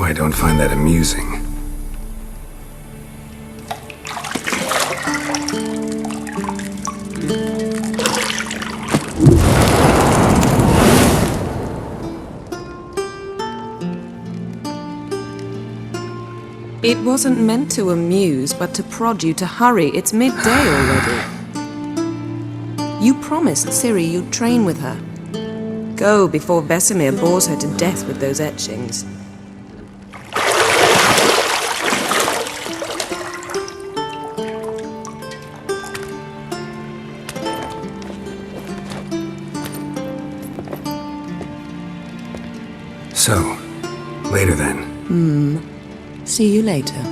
I don't find that amusing. It wasn't meant to amuse, but to prod you to hurry. It's midday already. You promised Ciri you'd train with her. Go before Vesemir bores her to death with those etchings. So, later then. See you later.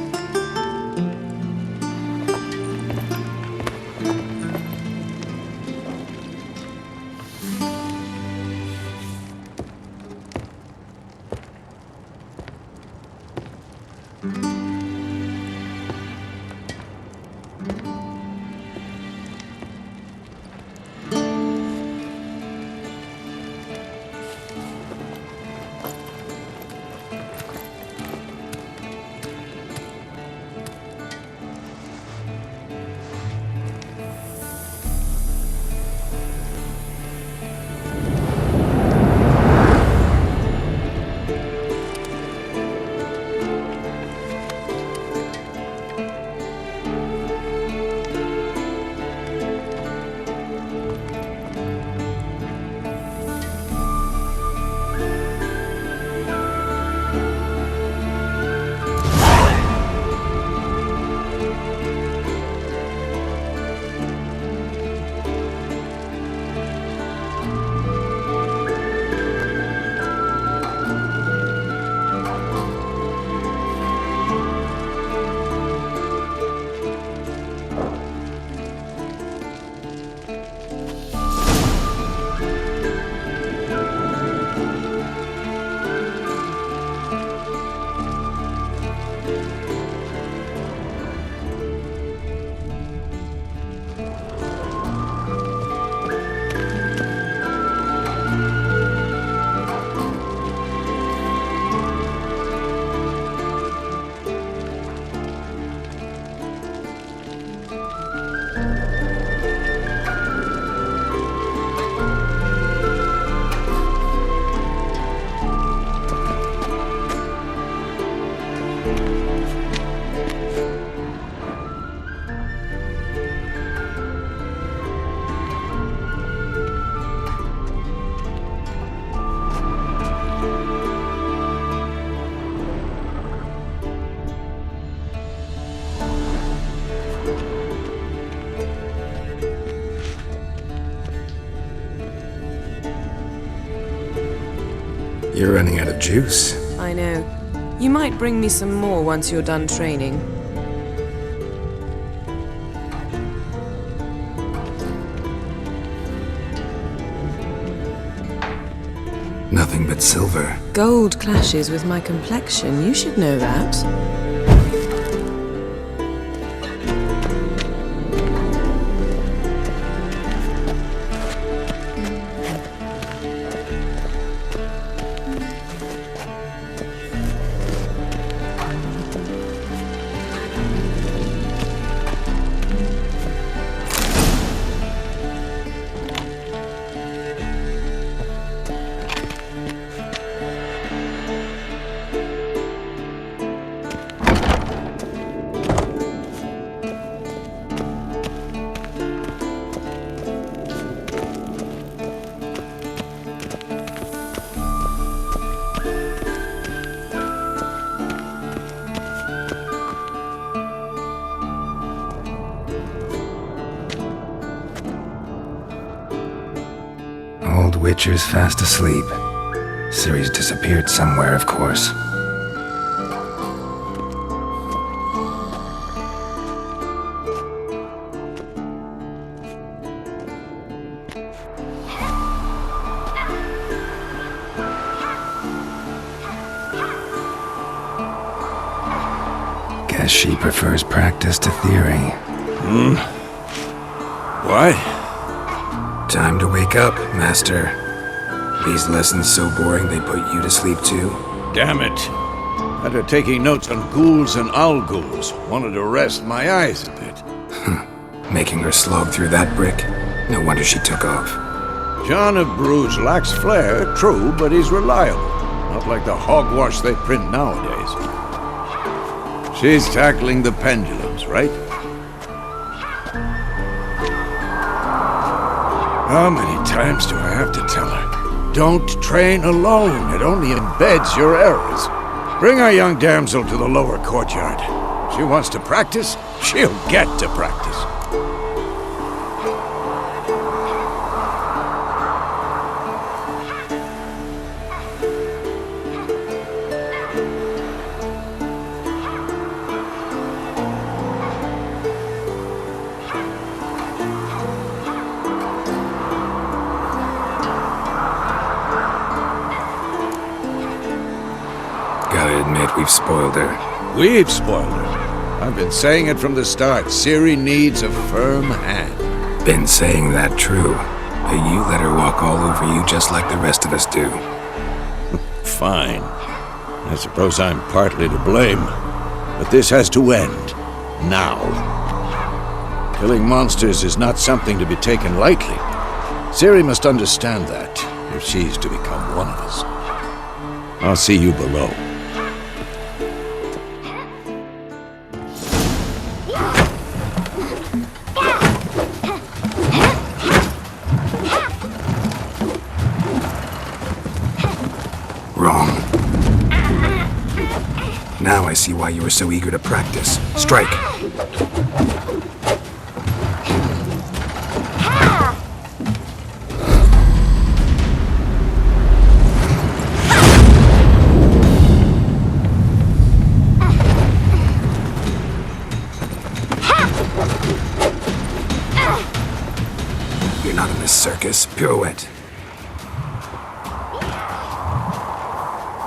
You're running out of juice. I know. You might bring me some more once you're done training. Nothing but silver. Gold clashes with my complexion. You should know that. Old Witcher's fast asleep. Ciri's disappeared somewhere, of course. Guess she prefers practice to theory. What? Time to wake up, Master. These lessons so boring they put you to sleep too? Damn it. After taking notes on ghouls and owl-ghouls, wanted to rest my eyes a bit. Making her slog through that brick? No wonder she took off. John of Bruges lacks flair, true, but he's reliable. Not like the hogwash they print nowadays. She's tackling the pendulums, right? How many times do I have to tell her? Don't train alone. It only embeds your errors. Bring our young damsel to the lower courtyard. She wants to practice, she'll get to practice. Gotta admit, we've spoiled her. We've spoiled her. I've been saying it from the start. Ciri needs a firm hand. Been saying that true. But you let her walk all over you just like the rest of us do. Fine. I suppose I'm partly to blame. But this has to end. Now. Killing monsters is not something to be taken lightly. Ciri must understand that, if she's to become one of us. I'll see you below. Wrong. Now I see why you were so eager to practice. Strike! You're not in this circus. Pirouette.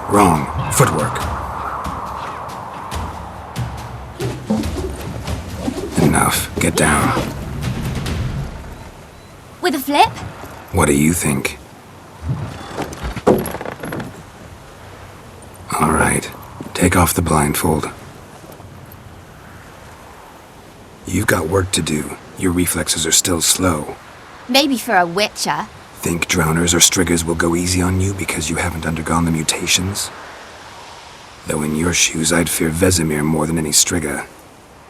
Wrong. Footwork. Enough. Get down. With a flip? What do you think? All right. Take off the blindfold. You've got work to do. Your reflexes are still slow. Maybe for a witcher. Think drowners or striggers will go easy on you because you haven't undergone the mutations? Though in your shoes, I'd fear Vesemir more than any strigger.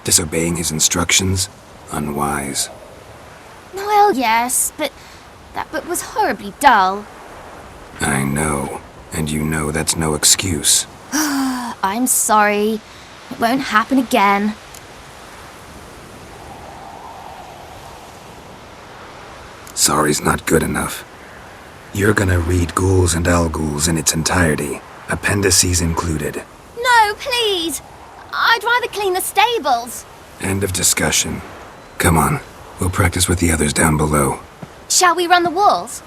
Disobeying his instructions? Unwise. Well, yes, but that book was horribly dull. I know. And you know that's no excuse. I'm sorry. It won't happen again. Sorry's not good enough. You're gonna read Ghouls and Owl-Ghouls in its entirety, appendices included. No, please! I'd rather clean the stables. End of discussion. Come on, we'll practice with the others down below. Shall we run the walls?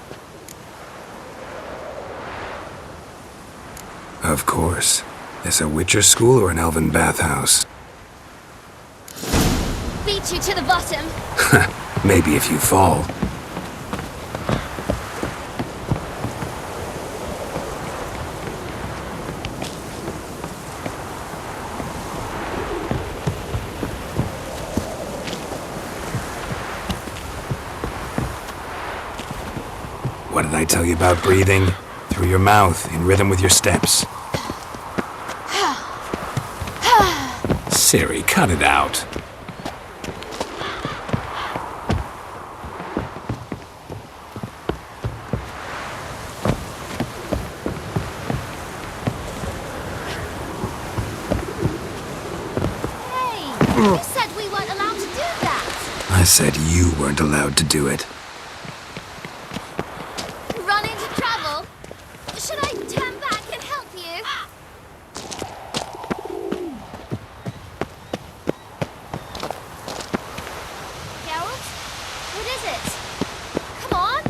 Of course. This a Witcher school or an elven bathhouse? Beat you to the bottom. Maybe if you fall. What did I tell you about breathing? Through your mouth, in rhythm with your steps. Ciri, cut it out. Hey, you said we weren't allowed to do that. I said you weren't allowed to do it. Run into trouble? Should I turn back and help you? Geralt? What is it? Come on!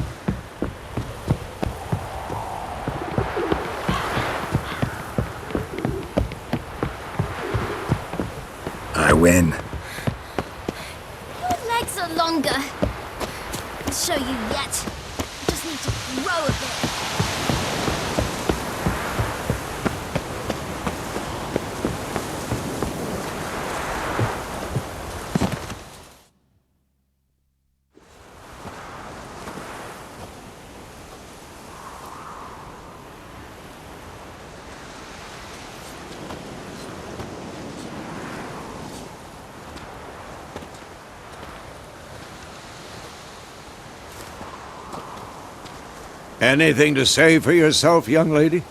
I win. Your legs are longer. I'll show you yet. I just need to grow a bit. Anything to say for yourself, young lady?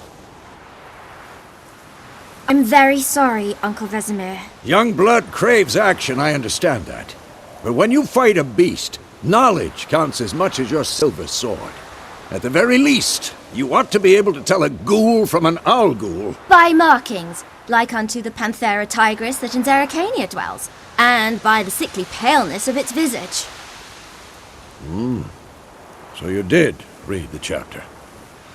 I'm very sorry, Uncle Vesemir. Young blood craves action, I understand that. But when you fight a beast, knowledge counts as much as your silver sword. At the very least, you ought to be able to tell a ghoul from an owl ghoul. By markings, like unto the Panthera tigris that in Zeracania dwells, and by the sickly paleness of its visage. So you did read the chapter.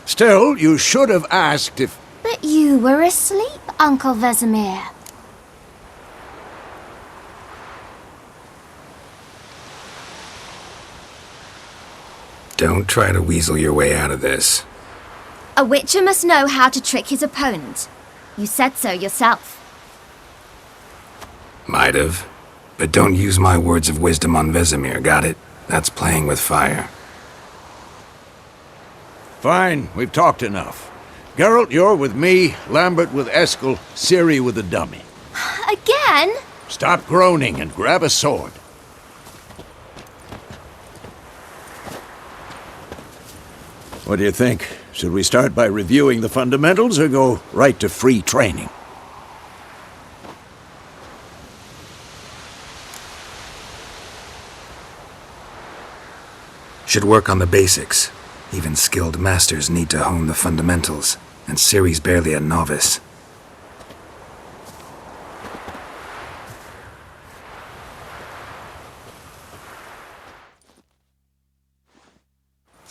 Still, you should have asked if... But you were asleep, Uncle Vesemir. Don't try to weasel your way out of this. A witcher must know how to trick his opponent. You said so yourself. Might have. But don't use my words of wisdom on Vesemir, got it? That's playing with fire. Fine, we've talked enough. Geralt, you're with me, Lambert with Eskel, Ciri with the dummy. Again? Stop groaning and grab a sword. What do you think? Should we start by reviewing the fundamentals or go right to free training? Should work on the basics. Even skilled masters need to hone the fundamentals, and Ciri's barely a novice.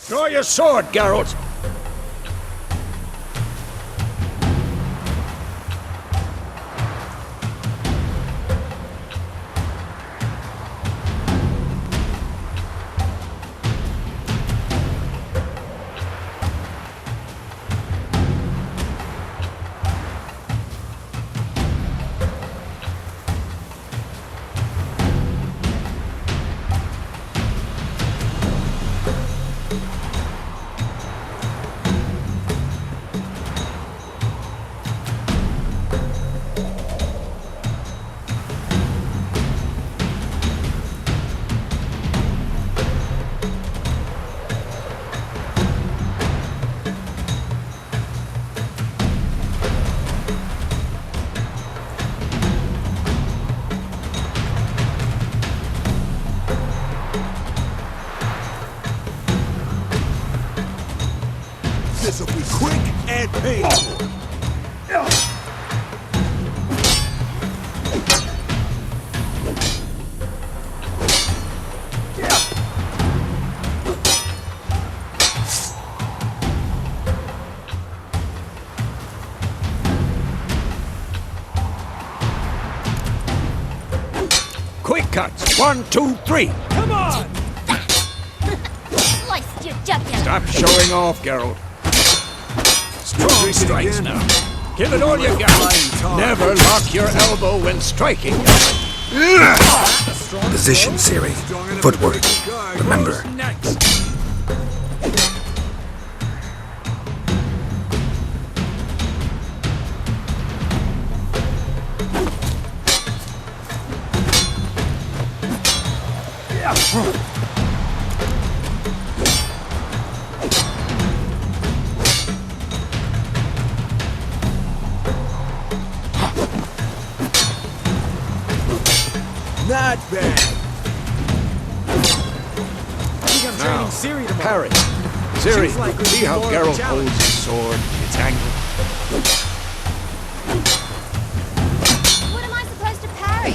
Draw your sword, Geralt! This'll be quick and painful. Quick cuts! 1, 2, 3! Come on! Sliced your jugular. Stop showing off, Geralt. Strong strikes now. Give it all you got. Never lock your elbow when striking. Position, Ciri. Footwork. Remember. Not bad. I think I'm Now, training Ciri tomorrow. parry. Ciri, Seems like we see need how more of a Geralt challenge. holds his sword, its angle. What am I supposed to parry?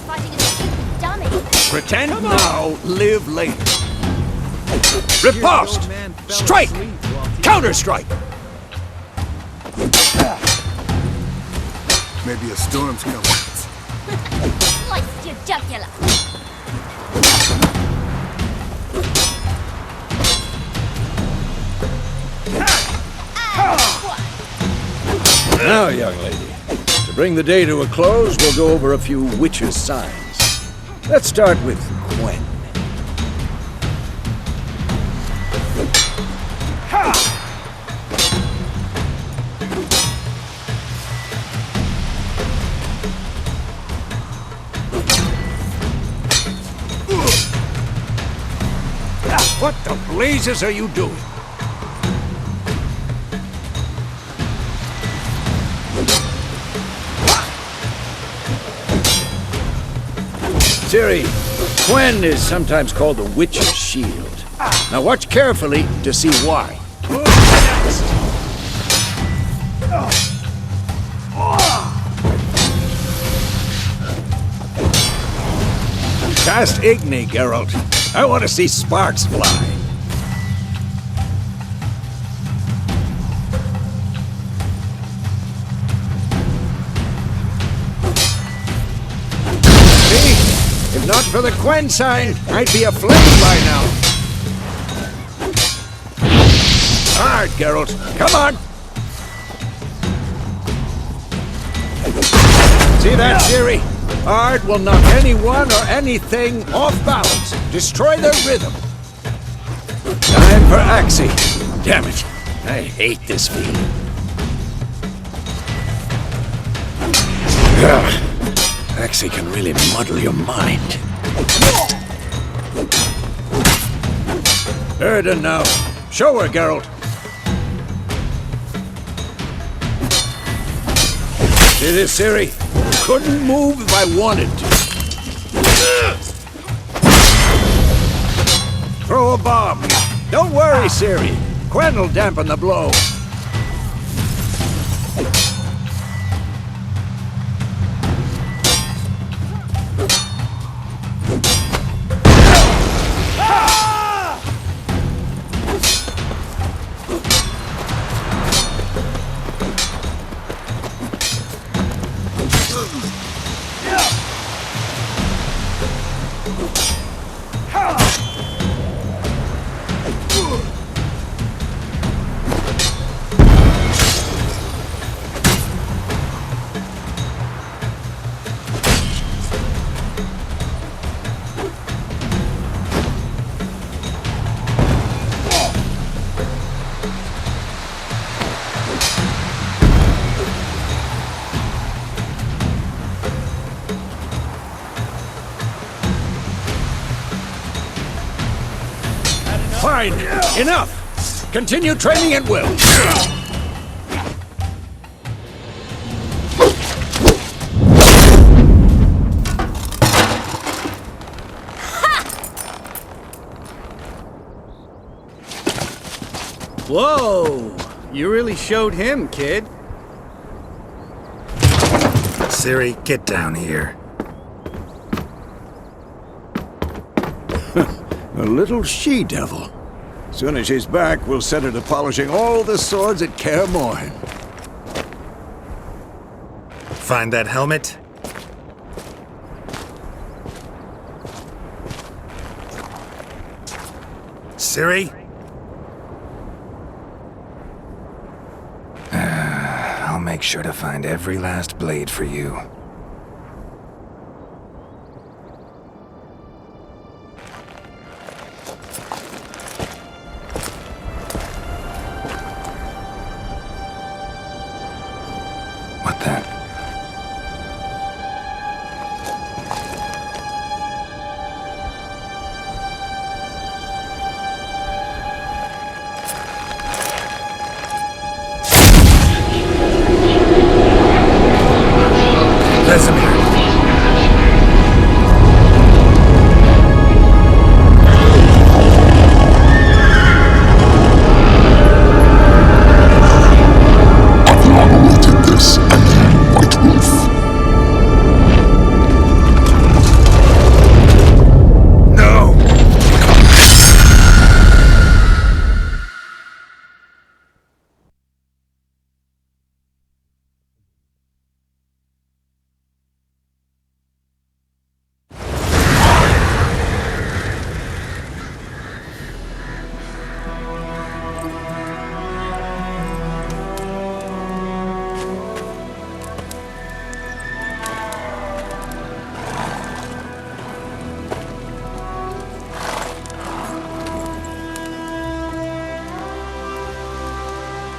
Fighting a stupid dummy. Pretend Come on. now, live later. Here's the Riposte! old man fell Strike! asleep while teaching. Counter-strike! Maybe a storm's coming. Sliced your jugular. Now, young lady, to bring the day to a close, we'll go over a few witches' signs. Let's start with Gwen. What the blazes are you doing? Ciri, Quen is sometimes called the Witch's Shield. Now watch carefully to see why. Cast Igni, Geralt. I want to see sparks fly. See? If not for the Quen sign, I'd be aflame by now. Hard, Geralt. Come on! See that, Ciri? Ard will knock anyone or anything off balance. Destroy their rhythm. Time for Axii. Damn it. I hate this feeling. Axii can really muddle your mind. Erden now. Show her, Geralt. See this, Ciri? Couldn't move if I wanted to. Throw a bomb. Don't worry, Ciri. Quen will dampen the blow. Fine. Enough. Continue training at will. Whoa! You really showed him, kid. Ciri, get down here. A little she-devil. Soon as she's back, we'll set her to polishing all the swords at Kaer Morhen. Find that helmet? Ciri? I'll make sure to find every last blade for you. What the? Vesemir!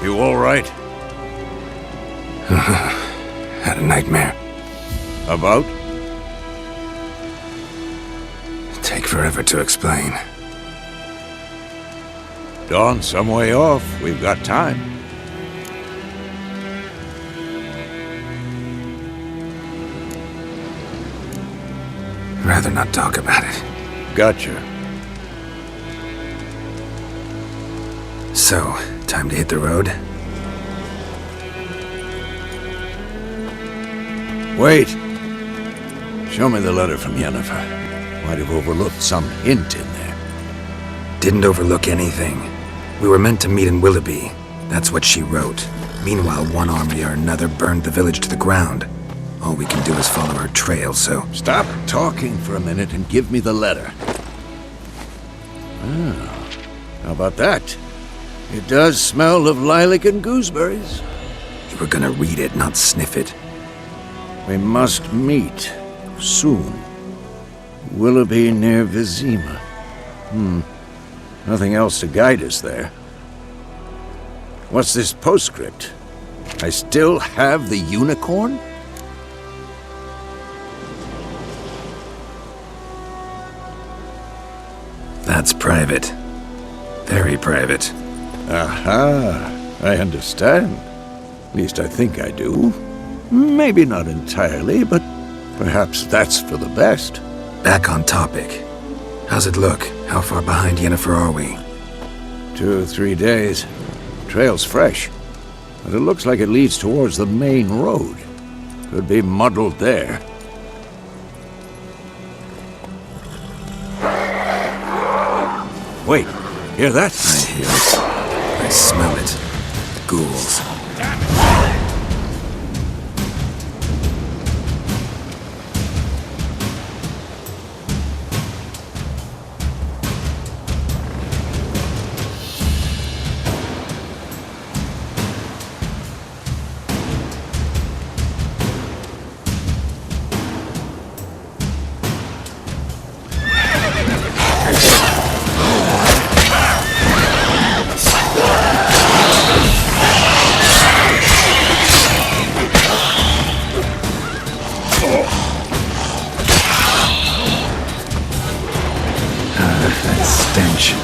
You all right? Had a nightmare. About? Take forever to explain. Dawn's some way off. We've got time. rather not talk about it. Gotcha. So, time to hit the road? Wait. Show me the letter from Yennefer. Might have overlooked some hint in there. Didn't overlook anything. We were meant to meet in Willoughby. That's what she wrote. Meanwhile, one army or another burned the village to the ground. All we can do is follow her trail, so... Stop talking for a minute and give me the letter. How about that? It does smell of lilac and gooseberries. You were gonna read it, not sniff it. We must meet soon. Willoughby near Vizima. Nothing else to guide us there. What's this postscript? I still have the unicorn? That's private. Very private. Aha, I understand. At least I think I do. Maybe not entirely, but perhaps that's for the best. Back on topic. How's it look? How far behind Yennefer are we? 2 or 3 days. Trail's fresh, but it looks like it leads towards the main road. Could be muddled there. Wait, hear that? I hear it. I smell it. Ghouls. Stench.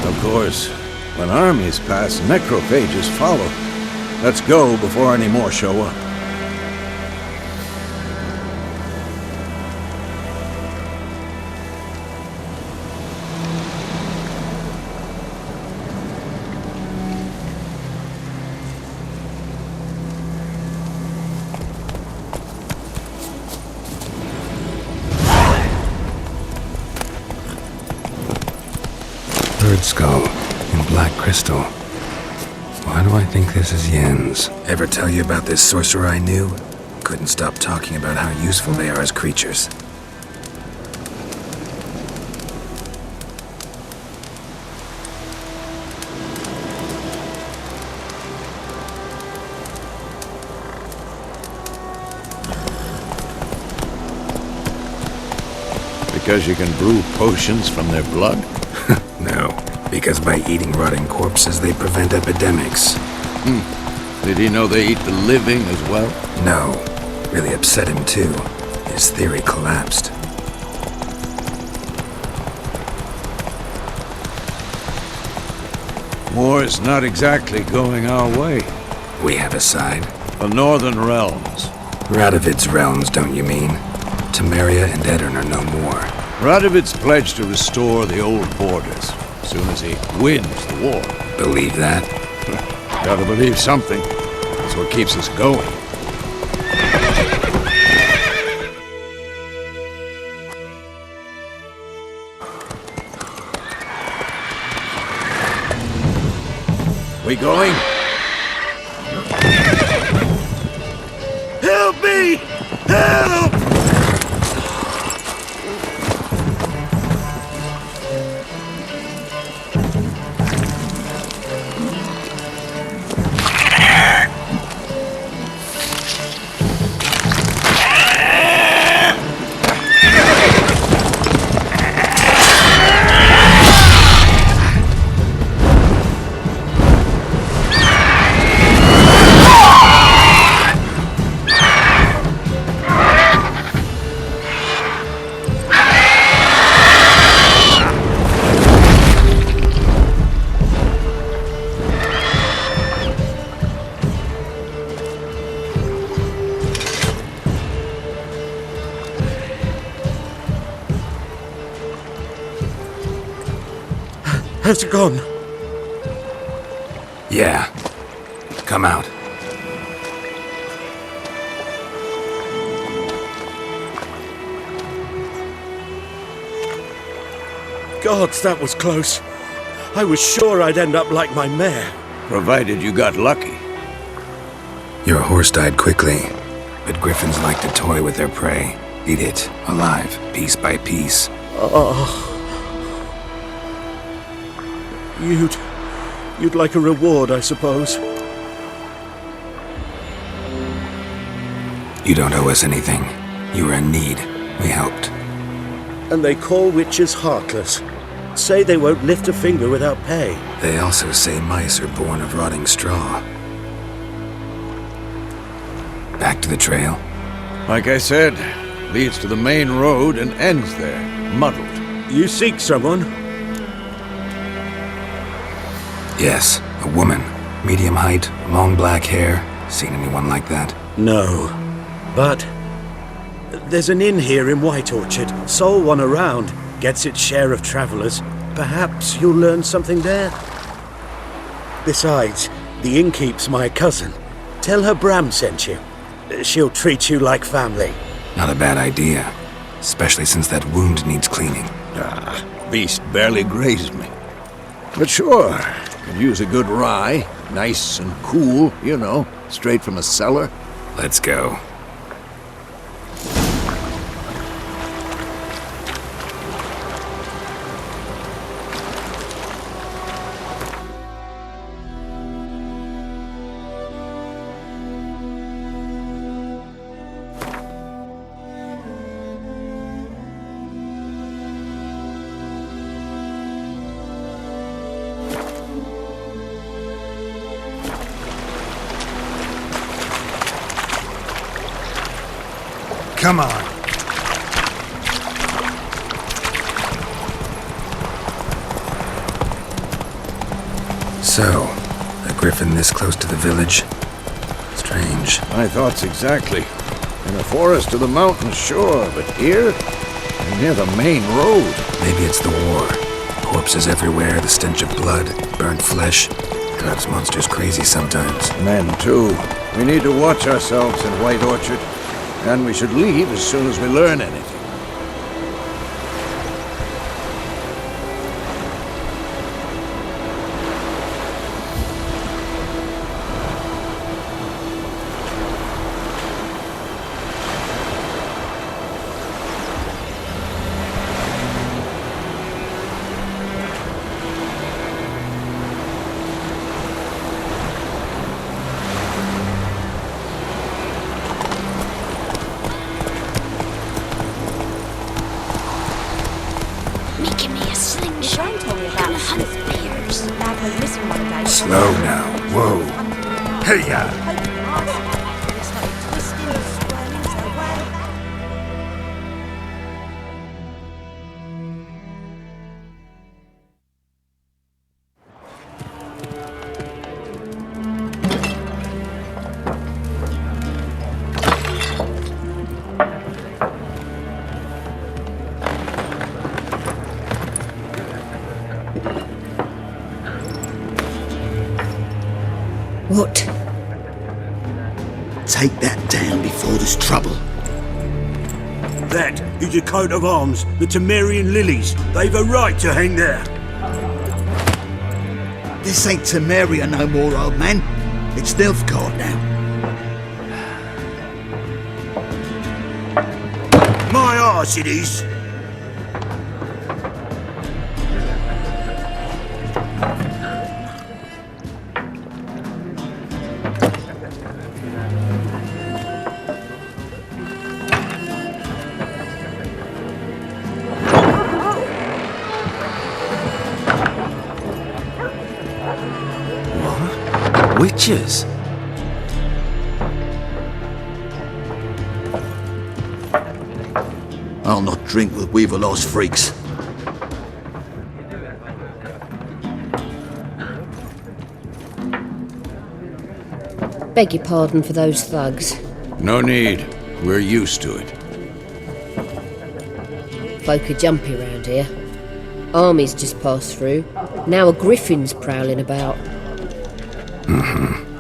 Of course, when armies pass, necrophages follow. Let's go before any more show up. Bird skull in black crystal. Why do I think this is Yen's? Ever tell you about this sorcerer I knew? Couldn't stop talking about how useful they are as creatures. Because you can brew potions from their blood? No, because by eating rotting corpses, they prevent epidemics. Did he know they eat the living as well? No, really upset him too. His theory collapsed. War is not exactly going our way. We have a side. The Northern Realms. Radovid's realms, don't you mean? Temeria and Edirn are no more. Radovid's pledged to restore the old borders as soon as he wins the war. Believe that? Gotta believe something. That's what keeps us going. We going? Help me! Help! Has it gone? Yeah. Come out. Gods, that was close. I was sure I'd end up like my mare. Provided you got lucky. Your horse died quickly, but griffins like to toy with their prey. Eat it, alive, piece by piece. You'd like a reward, I suppose. You don't owe us anything. You were in need. We helped. And they call witches heartless. Say they won't lift a finger without pay. They also say mice are born of rotting straw. Back to the trail. Like I said, leads to the main road and ends there, muddled. You seek someone? Yes, a woman. Medium height, long black hair. Seen anyone like that? No. But there's an inn here in White Orchard. Sole one around. Gets its share of travelers. Perhaps you'll learn something there. Besides, the innkeep's my cousin. Tell her Bram sent you. She'll treat you like family. Not a bad idea. Especially since that wound needs cleaning. Beast barely grazed me. But sure, could use a good rye. Nice and cool, you know, straight from a cellar. Let's go. Come on. So, a griffin this close to the village? Strange. My thoughts exactly. In the forest to the mountains, sure, but here? And near the main road. Maybe it's the war. Corpses everywhere, the stench of blood, burnt flesh. Drives monsters crazy sometimes. Men, too. We need to watch ourselves in White Orchard. And we should leave as soon as we learn anything. Making me a slingshot. Gonna hunt bears. Slow now. Whoa. Hey-ya! What? Take that down before there's trouble. That is a coat of arms, the Temerian lilies. They've a right to hang there. This ain't Temeria no more, old man. It's Nilfgaard now. My arse it is. Witches? I'll not drink with Weaverlost freaks. Beg your pardon for those thugs. No need. We're used to it. Folk are jumpy round here. Armies just passed through. Now a griffin's prowling about.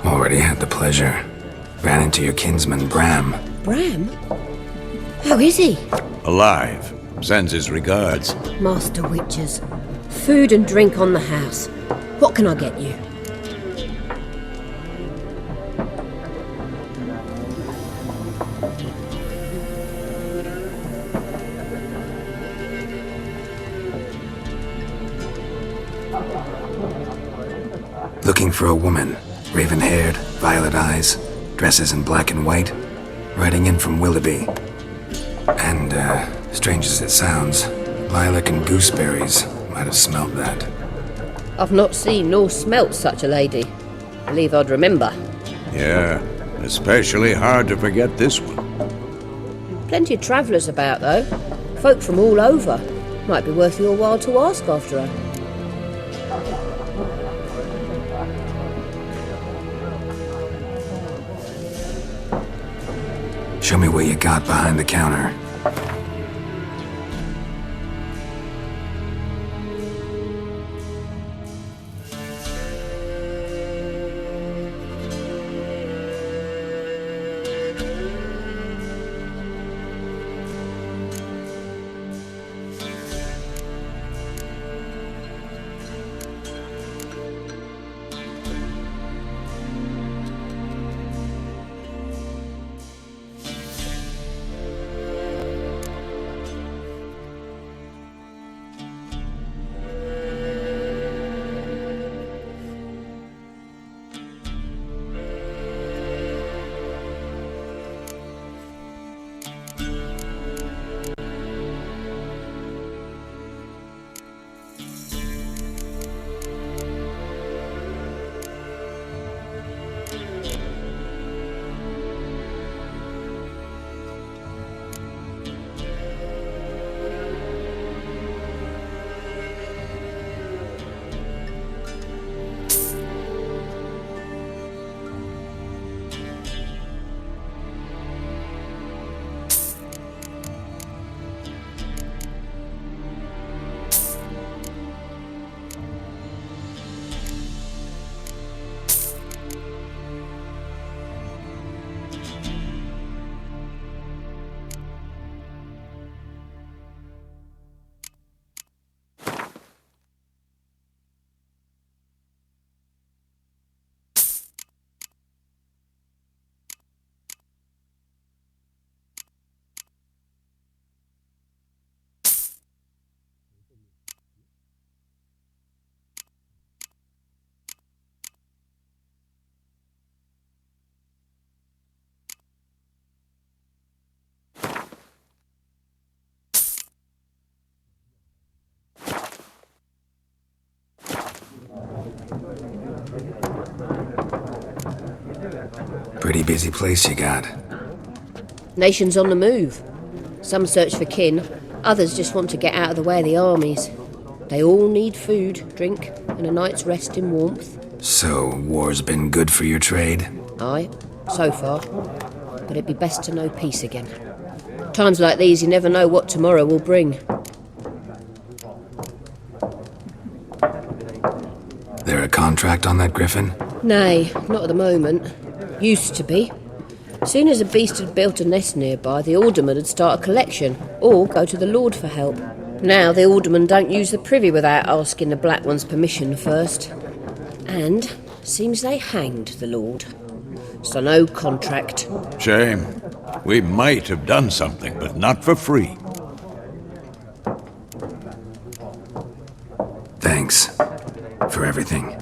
Already had the pleasure. Ran into your kinsman, Bram. Bram? How is he? Alive. Sends his regards. Master Witchers. Food and drink on the house. What can I get you? Looking for a woman. Raven-haired, violet eyes, dresses in black and white. Riding in from Willoughby. And, strange as it sounds, lilac and gooseberries might have smelled that. I've not seen nor smelt such a lady. Believe I'd remember. Yeah, especially hard to forget this one. Plenty of travellers about, though. Folk from all over. Might be worth your while to ask after her. Show me what you got behind the counter. Pretty busy place you got. Nations on the move. Some search for kin, others just want to get out of the way of the armies. They all need food, drink, and a night's rest in warmth. So, war's been good for your trade? Aye, so far. But it'd be best to know peace again. Times like these, you never know what tomorrow will bring. There a contract on that griffin? Nay, not at the moment. Used to be. Soon as a beast had built a nest nearby, the alderman would start a collection, or go to the Lord for help. Now the aldermen don't use the privy without asking the Black One's permission first. And seems they hanged the Lord. So no contract. Shame. We might have done something, but not for free. Thanks. For everything.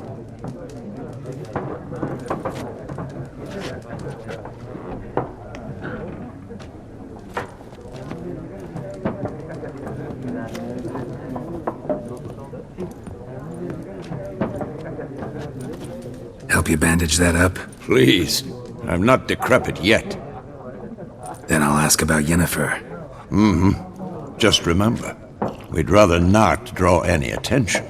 Help you bandage that up? Please. I'm not decrepit yet. Then I'll ask about Yennefer. Just remember, we'd rather not draw any attention.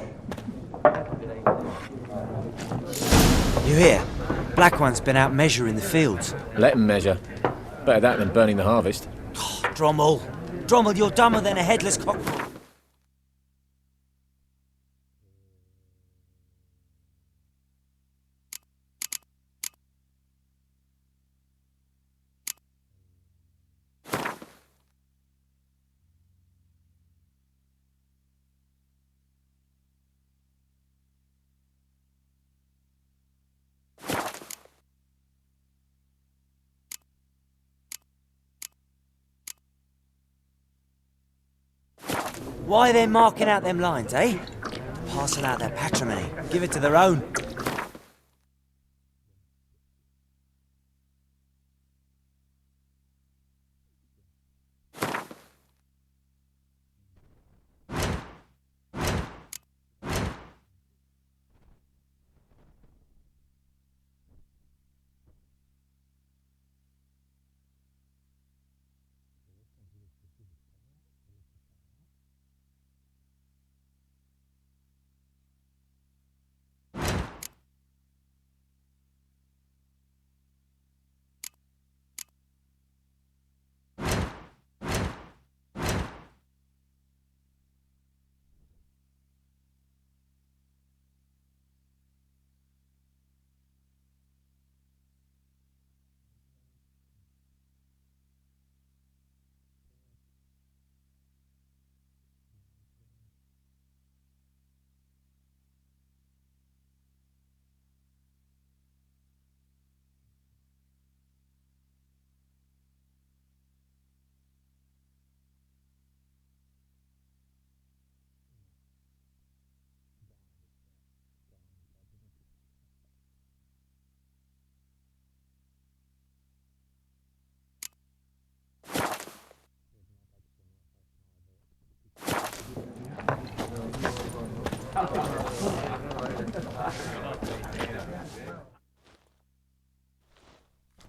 You hear? Black One's been out measuring the fields. Let him measure. Better that than burning the harvest. Drommel. Drommel, you're dumber than a headless cockerel. Why they're marking out them lines, eh? Parcel out their patrimony. Give it to their own.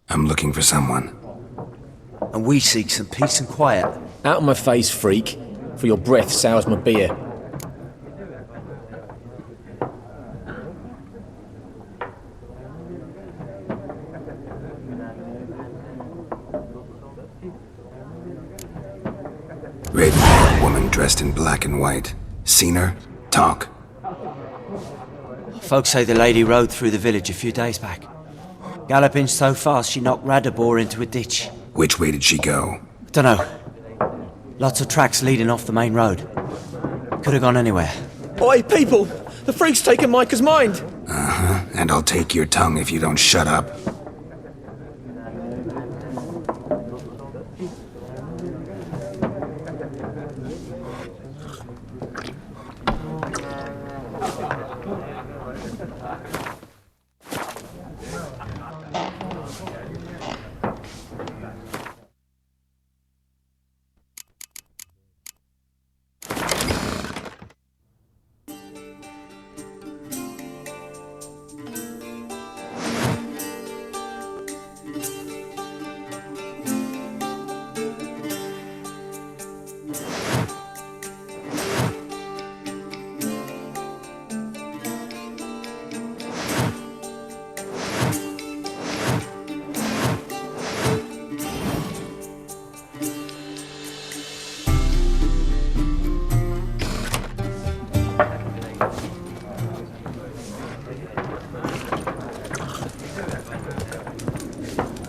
I'm looking for someone. And we seek some peace and quiet. Out of my face, freak. For your breath sours my beer. Red-haired woman dressed in black and white. Seen her? Talk. Folks say the lady rode through the village a few days back. Galloping so fast she knocked Radabor into a ditch. Which way did she go? Dunno. Lots of tracks leading off the main road. Could have gone anywhere. Oi, people! The freak's taken Micah's mind! Uh-huh. And I'll take your tongue if you don't shut up.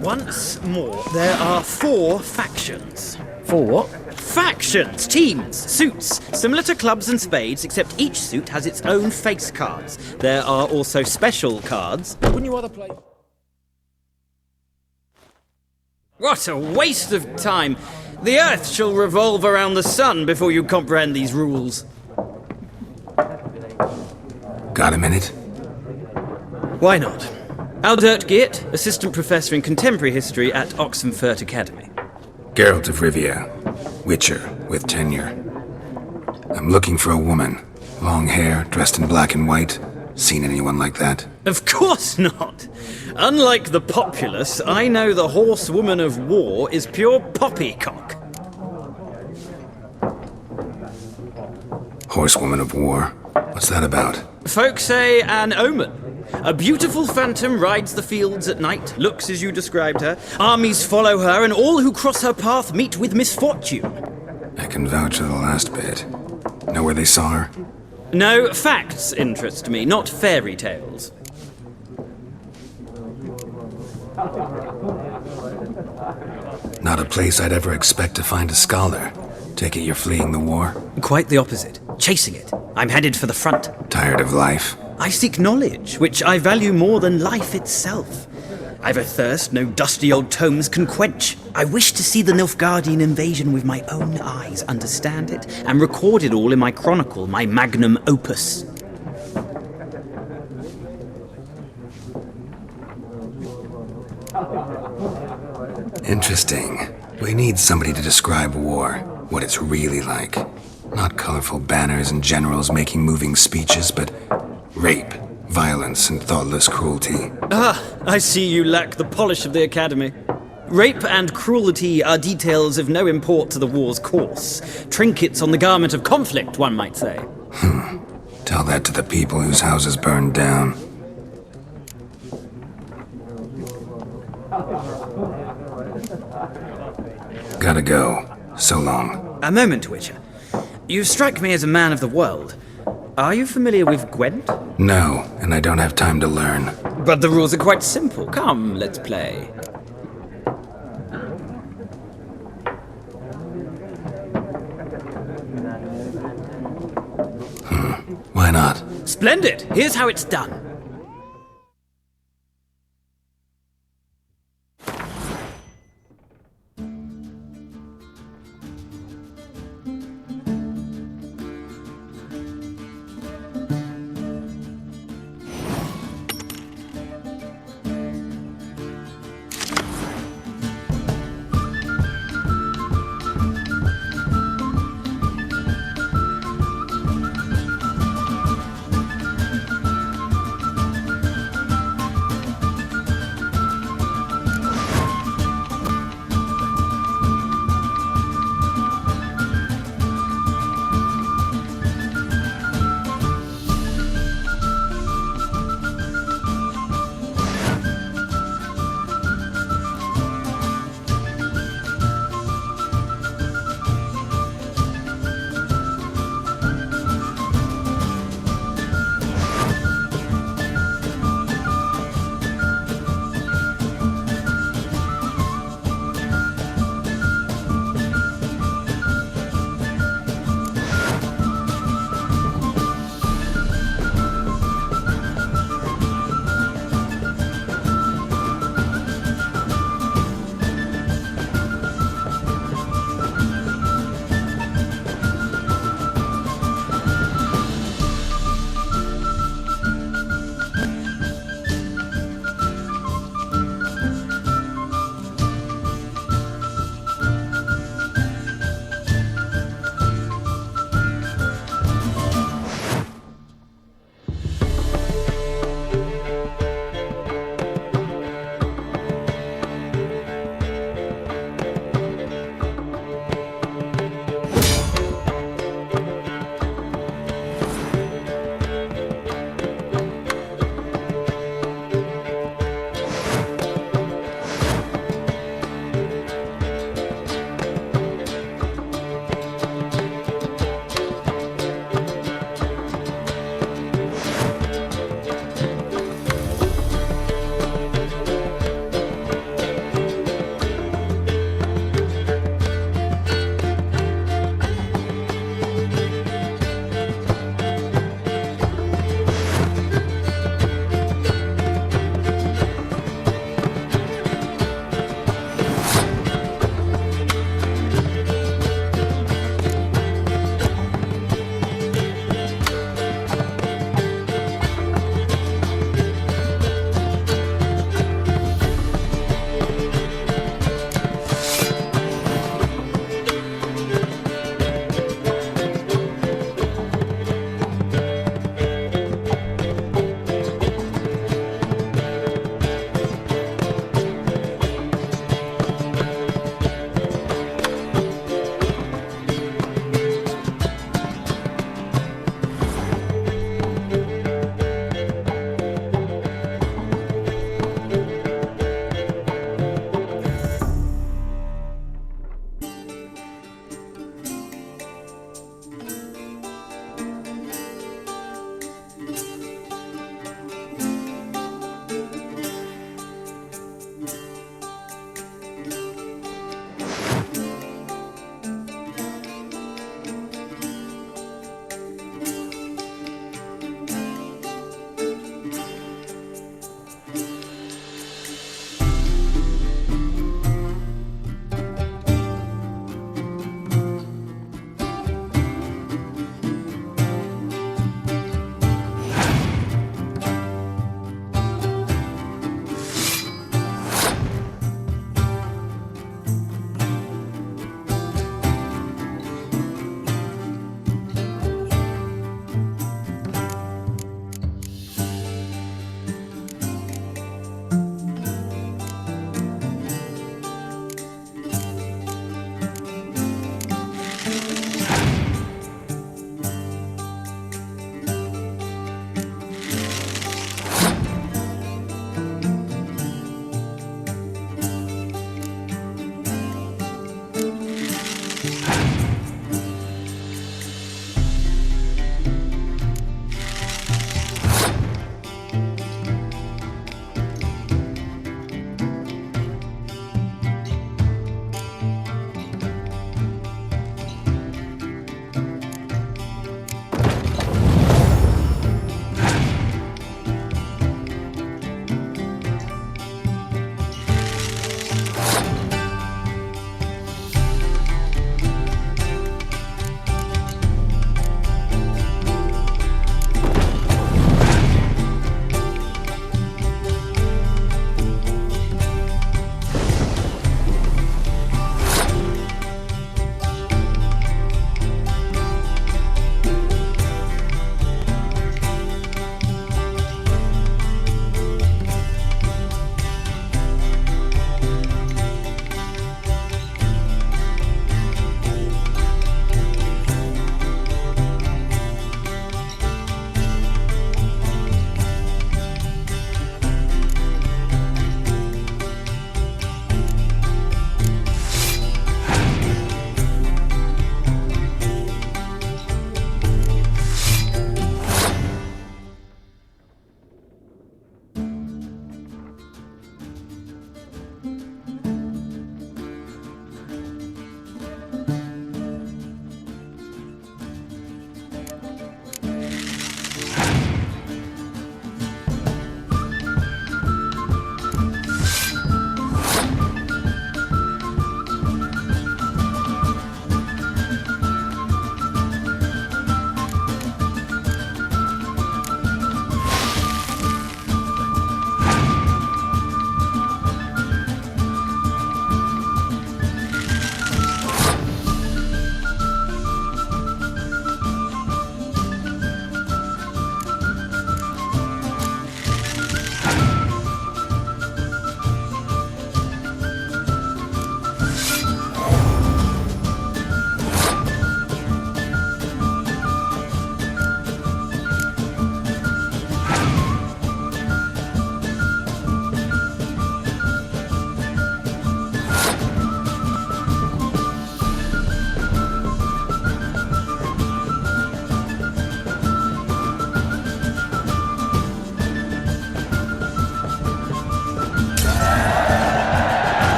Once more, there are 4 factions. 4 what? Factions! Teams! Suits! Similar to clubs and spades, except each suit has its own face cards. There are also special cards. Wouldn't you rather play... What a waste of time! The Earth shall revolve around the sun before you comprehend these rules. Got a minute? Why not? Aldert Geert, Assistant Professor in Contemporary History at Oxenfurt Academy. Geralt of Rivia. Witcher, with tenure. I'm looking for a woman. Long hair, dressed in black and white. Seen anyone like that? Of course not! Unlike the populace, I know the horsewoman of war is pure poppycock. Horsewoman of war? What's that about? Folk say an omen. A beautiful phantom rides the fields at night, looks as you described her. Armies follow her, and all who cross her path meet with misfortune. I can vouch for the last bit. Know where they saw her? No, facts interest me, not fairy tales. Not a place I'd ever expect to find a scholar. Take it you're fleeing the war? Quite the opposite. Chasing it. I'm headed for the front. Tired of life? I seek knowledge, which I value more than life itself. I've a thirst no dusty old tomes can quench. I wish to see the Nilfgaardian invasion with my own eyes, understand it, and record it all in my chronicle, my magnum opus. Interesting. We need somebody to describe war, what it's really like. Not colorful banners and generals making moving speeches, but rape, violence, and thoughtless cruelty. Ah, I see you lack the polish of the Academy. Rape and cruelty are details of no import to the war's course. Trinkets on the garment of conflict, one might say. Tell that to the people whose houses burned down. Gotta go. So long. A moment, Witcher. You strike me as a man of the world. Are you familiar with Gwent? No, and I don't have time to learn. But the rules are quite simple. Come, let's play. Why not? Splendid! Here's how it's done.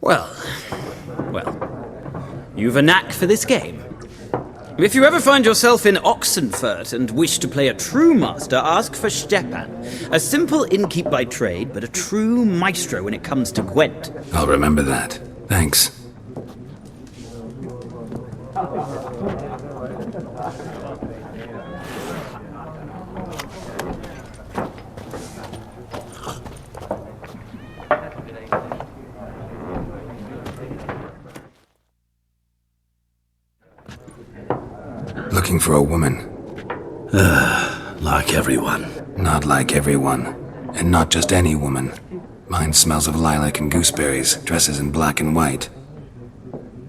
Well, you've a knack for this game. If you ever find yourself in Oxenfurt and wish to play a true master, ask for Stepan. A simple innkeep by trade, but a true maestro when it comes to Gwent. I'll remember that. Thanks. Looking for a woman. Like everyone. Not like everyone. And not just any woman. Mine smells of lilac and gooseberries, dresses in black and white.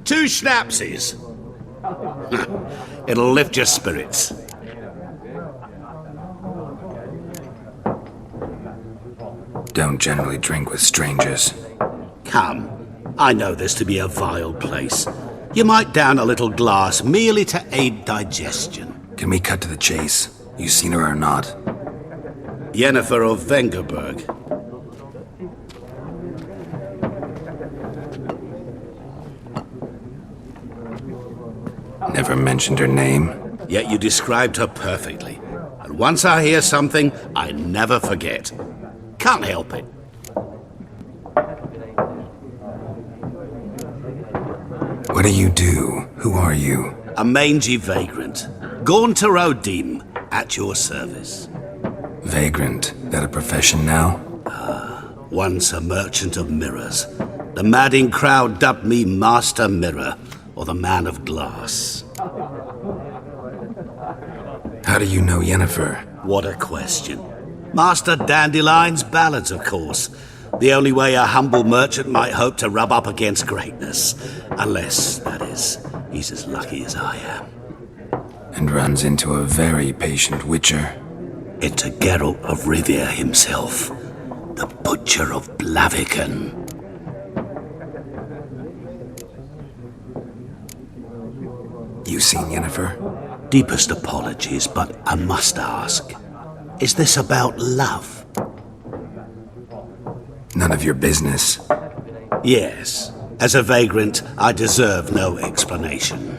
2 schnapsies. It'll lift your spirits. Don't generally drink with strangers. Come. I know this to be a vile place. You might down a little glass merely to aid digestion. Can we cut to the chase? You seen her or not? Yennefer of Vengerberg. Never mentioned her name. Yet you described her perfectly. And once I hear something, I never forget. Can't help it. What do you do? Who are you? A mangy vagrant. Gaunter O'Dim, at your service. Vagrant? That a profession now? Once a merchant of mirrors. The madding crowd dubbed me Master Mirror, or the Man of Glass. How do you know Yennefer? What a question. Master Dandelion's ballads, of course. The only way a humble merchant might hope to rub up against greatness. Unless, that is, he's as lucky as I am. And runs into a very patient witcher. Into Geralt of Rivia himself. The Butcher of Blaviken. You seen Yennefer? Deepest apologies, but I must ask. Is this about love? None of your business. Yes. As a vagrant, I deserve no explanation.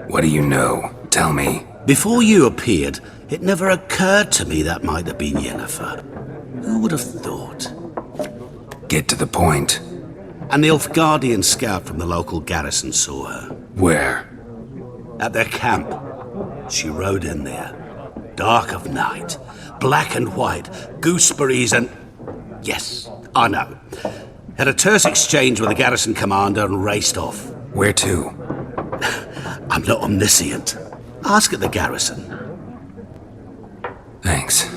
What do you know? Tell me. Before you appeared, it never occurred to me that might have been Yennefer. Who would have thought? Get to the point. An Nilfgaardian scout from the local garrison saw her. Where? At their camp. She rode in there. Dark of night. Black and white. Gooseberries and... Yes, I know. Had a terse exchange with the garrison commander and raced off. Where to? I'm not omniscient. Ask at the garrison. Thanks.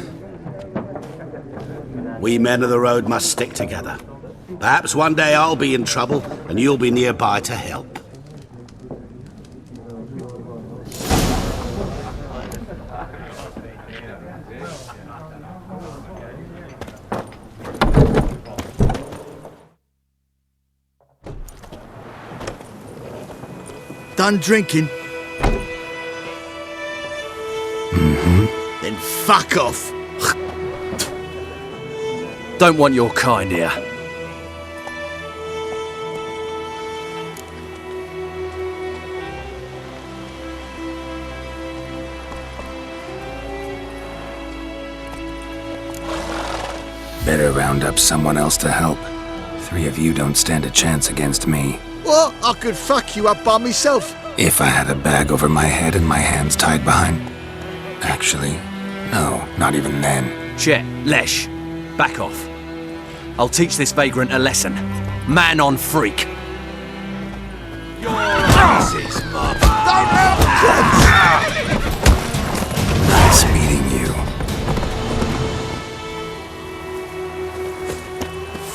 We men of the road must stick together. Perhaps one day I'll be in trouble and you'll be nearby to help. Done drinking? Mm-hmm. Then fuck off. Don't want your kind here. Better round up someone else to help. 3 of you don't stand a chance against me. What? I could fuck you up by myself. If I had a bag over my head and my hands tied behind... Actually, no, not even then. Chet, Lesh, back off. I'll teach this vagrant a lesson. Man on freak. Nice meeting you.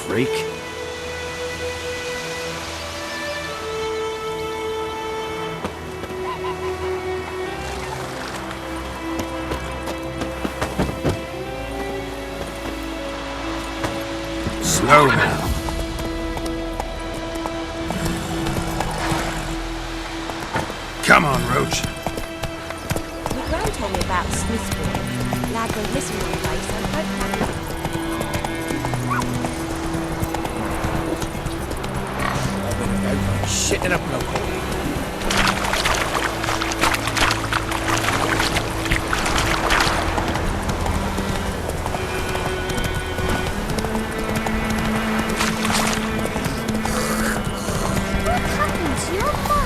Freak? Slow now. Come on, Roach. My gran told me about Smithsburg. Lad went missing one place, so I hope Picking up local. What happened to your mother?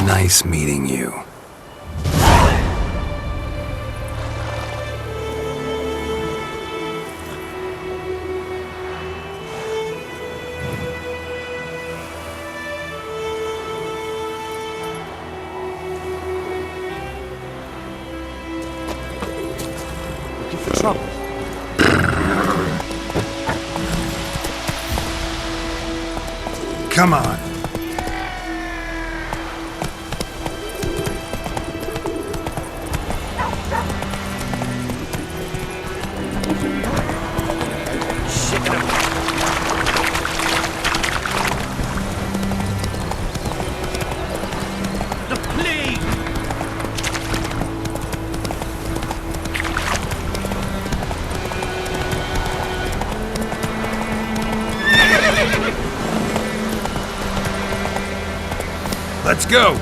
Nice meeting you. Looking for trouble? Come on. Let's go!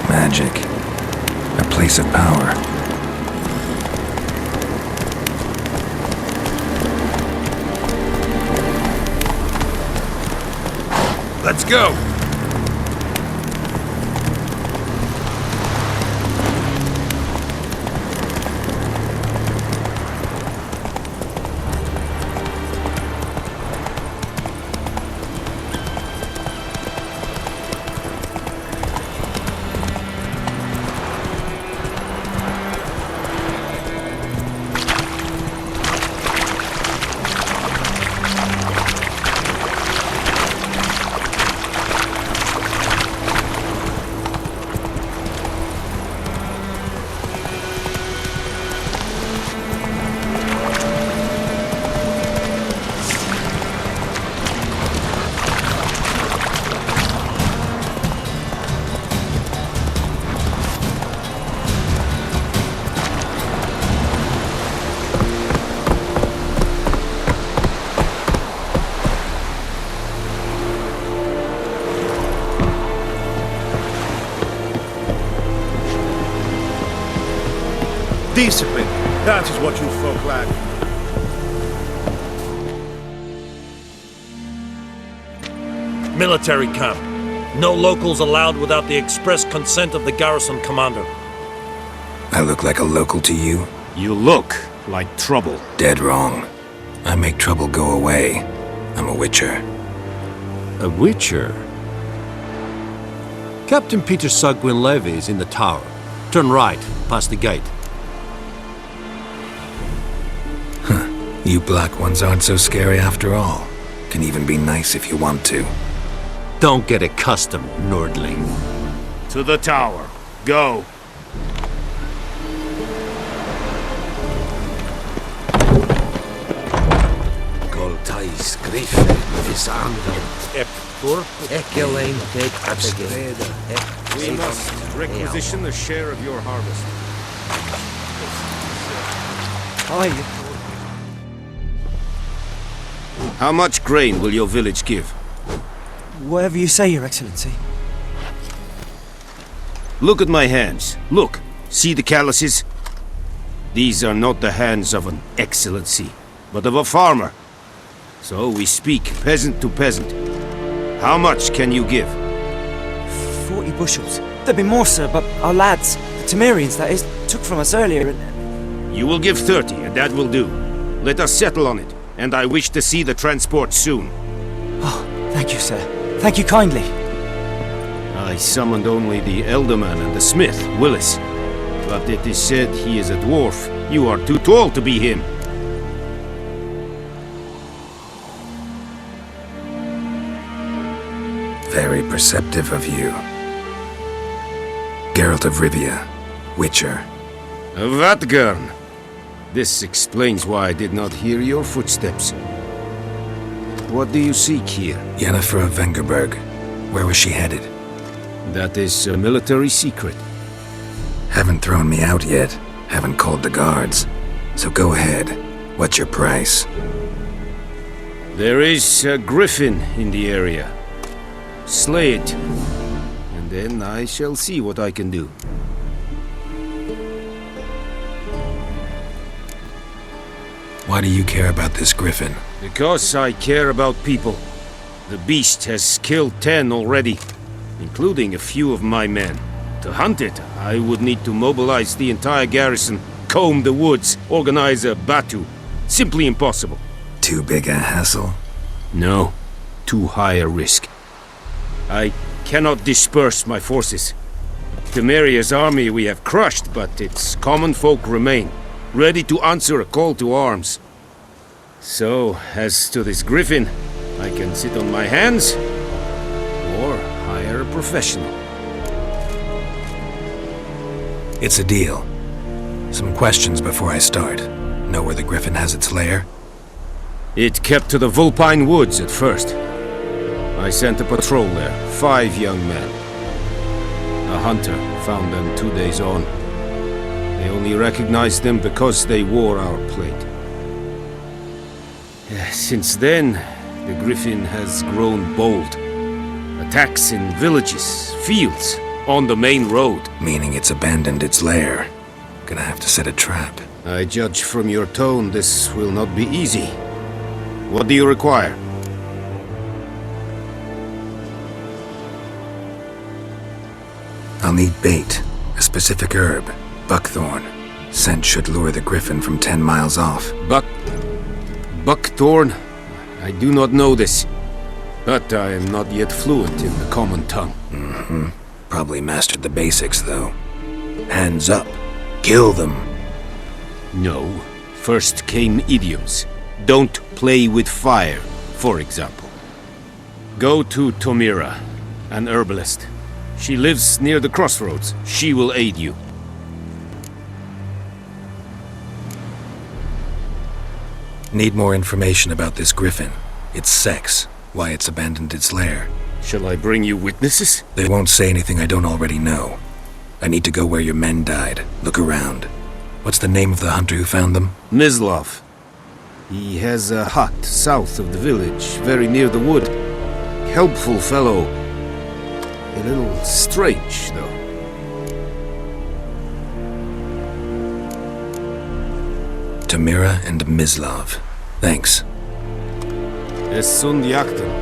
Magic. A place of power. Let's go! Discipline. That is what you folk lack. Military camp. No locals allowed without the express consent of the garrison commander. I look like a local to you? You look like trouble. Dead wrong. I make trouble go away. I'm a witcher. A witcher? Captain Peter Sugwin Levy is in the tower. Turn right, past the gate. You black ones aren't so scary after all. Can even be nice if you want to. Don't get accustomed, Nordling. To the tower. Go. Goltais Griffin Visandum. Ekelein tek abstreda. We must requisition a share of your harvest. How much grain will your village give? Whatever you say, Your Excellency. Look at my hands. Look. See the calluses? These are not the hands of an excellency, but of a farmer. So we speak peasant to peasant. How much can you give? 40 bushels. There'd be more, sir, but our lads, the Temerians, that is, took from us earlier and... You will give 30, and that will do. Let us settle on it, and I wish to see the transport soon. Oh, thank you, sir. Thank you kindly. I summoned only the Elderman and the smith, Willis. But it is said he is a dwarf. You are too tall to be him. Very perceptive of you. Geralt of Rivia, Witcher. Vatgern! This explains why I did not hear your footsteps. What do you seek here? Yennefer of Vengerberg. Where was she headed? That is a military secret. Haven't thrown me out yet. Haven't called the guards. So go ahead. What's your price? There is a griffin in the area. Slay it. And then I shall see what I can do. Why do you care about this griffin? Because I care about people. The beast has killed 10 already, including a few of my men. To hunt it, I would need to mobilize the entire garrison, comb the woods, organize a batu. Simply impossible. Too big a hassle? No, too high a risk. I cannot disperse my forces. Temeria's army we have crushed, but its common folk remain, ready to answer a call to arms. So, as to this griffin, I can sit on my hands, or hire a professional. It's a deal. Some questions before I start. Know where the griffin has its lair? It kept to the Vulpine Woods at first. I sent a patrol there, 5 young men. A hunter found them 2 days on. They only recognized them because they wore our plate. Since then, the griffin has grown bold. Attacks in villages, fields, on the main road. Meaning it's abandoned its lair. Gonna have to set a trap. I judge from your tone this will not be easy. What do you require? I'll need bait, a specific herb, buckthorn. Scent should lure the griffin from 10 miles off. Buckthorn? I do not know this. But I am not yet fluent in the common tongue. Probably mastered the basics, though. Hands up. Kill them. No. First came idioms. Don't play with fire, for example. Go to Tomira, an herbalist. She lives near the crossroads. She will aid you. Need more information about this griffin. Its sex, why it's abandoned its lair. Shall I bring you witnesses? They won't say anything I don't already know. I need to go where your men died. Look around. What's the name of the hunter who found them? Mislav. He has a hut south of the village, very near the wood. Helpful fellow. A little strange, though. Tamira and Mislav. Thanks. Es sunt jagten.